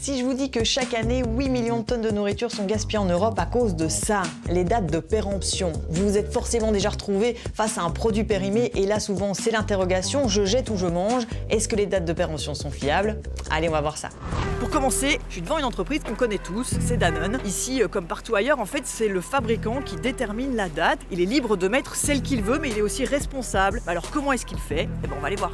Si je vous dis que chaque année, 8 millions de tonnes de nourriture sont gaspillées en Europe à cause de ça, les dates de péremption, vous vous êtes forcément déjà retrouvé face à un produit périmé et là souvent c'est l'interrogation, je jette ou je mange, est-ce que les dates de péremption sont fiables? Allez, on va voir ça. Pour commencer, je suis devant une entreprise qu'on connaît tous, c'est Danone. Ici, comme partout ailleurs, en fait, c'est le fabricant qui détermine la date. Il est libre de mettre celle qu'il veut, mais il est aussi responsable. Alors comment est-ce qu'il fait? Eh ben, on va aller voir.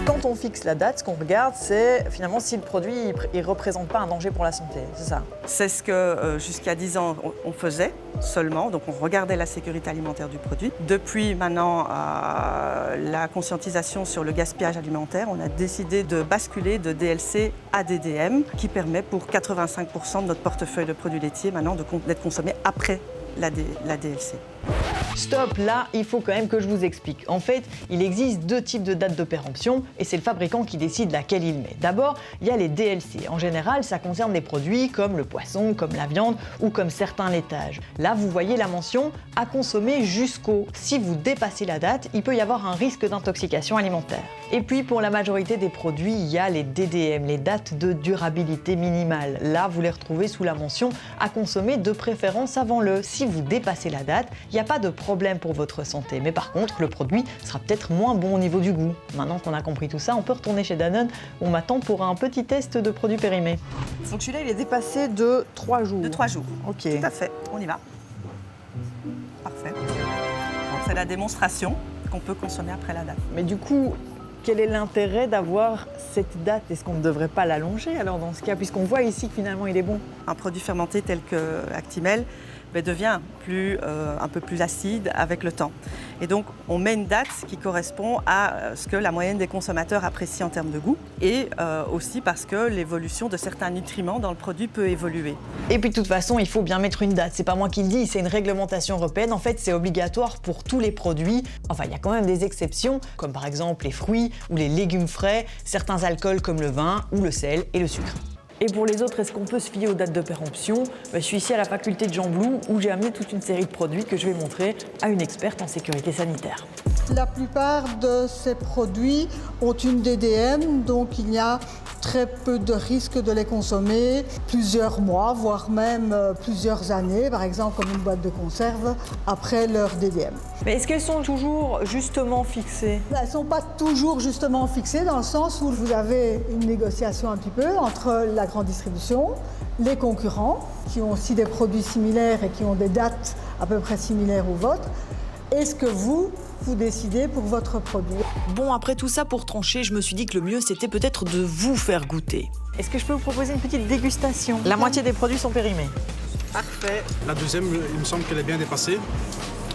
Quand on fixe la date, ce qu'on regarde, c'est finalement si le produit ne représente pas un danger pour la santé, c'est ça? C'est ce que jusqu'à 10 ans on faisait seulement, donc on regardait la sécurité alimentaire du produit. Depuis maintenant la conscientisation sur le gaspillage alimentaire, on a décidé de basculer de DLC à DDM, qui permet pour 85% de notre portefeuille de produits laitiers maintenant d'être consommé après la DLC. Stop, là, il faut quand même que je vous explique. En fait, il existe deux types de dates de péremption et c'est le fabricant qui décide laquelle il met. D'abord, il y a les DLC. En général, ça concerne des produits comme le poisson, comme la viande ou comme certains laitages. Là, vous voyez la mention « à consommer jusqu'au ». Si vous dépassez la date, il peut y avoir un risque d'intoxication alimentaire. Et puis, pour la majorité des produits, il y a les DDM, les dates de durabilité minimale. Là, vous les retrouvez sous la mention « à consommer de préférence avant le ». Si vous dépassez la date, il n'y a pas de problème pour votre santé. Mais par contre, le produit sera peut-être moins bon au niveau du goût. Maintenant qu'on a compris tout ça, on peut retourner chez Danone. On m'attend pour un petit test de produits périmés. Donc celui-là, il est dépassé de 3 jours. De 3 jours. Ok. Tout à fait. On y va. Parfait. C'est la démonstration qu'on peut consommer après la date. Mais du coup, quel est l'intérêt d'avoir cette date? Est-ce qu'on ne devrait pas l'allonger alors dans ce cas, puisqu'on voit ici que finalement il est bon? Un produit fermenté tel que Actimel devient un peu plus acide avec le temps. Et donc, on met une date qui correspond à ce que la moyenne des consommateurs apprécient en termes de goût et aussi parce que l'évolution de certains nutriments dans le produit peut évoluer. Et puis de toute façon, il faut bien mettre une date. C'est pas moi qui le dis, c'est une réglementation européenne. En fait, c'est obligatoire pour tous les produits. Enfin, il y a quand même des exceptions, comme par exemple les fruits ou les légumes frais, certains alcools comme le vin ou le sel et le sucre. Et pour les autres, est-ce qu'on peut se fier aux dates de péremption? Je suis ici à la faculté de Jean Blou où j'ai amené toute une série de produits que je vais montrer à une experte en sécurité sanitaire. La plupart de ces produits ont une DDM, donc il y a très peu de risque de les consommer plusieurs mois, voire même plusieurs années, par exemple comme une boîte de conserve, après leur DDM. Mais est-ce qu'elles sont toujours justement fixées? Elles ne sont pas toujours justement fixées dans le sens où vous avez une négociation un petit peu entre la grande distribution, les concurrents, qui ont aussi des produits similaires et qui ont des dates à peu près similaires aux vôtres, et ce que vous décidez pour votre produit. Bon, après tout ça, pour trancher, je me suis dit que le mieux, c'était peut-être de vous faire goûter. Est-ce que je peux vous proposer une petite dégustation? La moitié des produits sont périmés. Parfait. La deuxième, il me semble qu'elle est bien dépassée,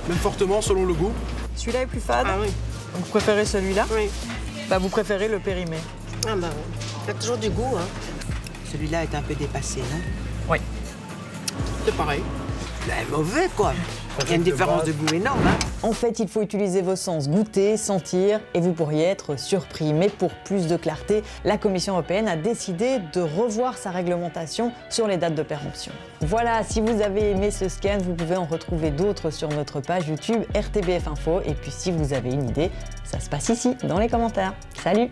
même fortement selon le goût. Celui-là est plus fade? Ah oui. Vous préférez celui-là? Oui. Vous préférez le périmé? Ah bah oui. Il y a toujours du goût, hein. Celui-là est un peu dépassé, non? Oui. C'est pareil. Mauvais, quoi. Il y a une différence de goût énorme, hein. En fait, il faut utiliser vos sens, goûter, sentir, et vous pourriez être surpris. Mais pour plus de clarté, la Commission européenne a décidé de revoir sa réglementation sur les dates de péremption. Voilà, si vous avez aimé ce scan, vous pouvez en retrouver d'autres sur notre page YouTube RTBF Info. Et puis si vous avez une idée, ça se passe ici, dans les commentaires. Salut!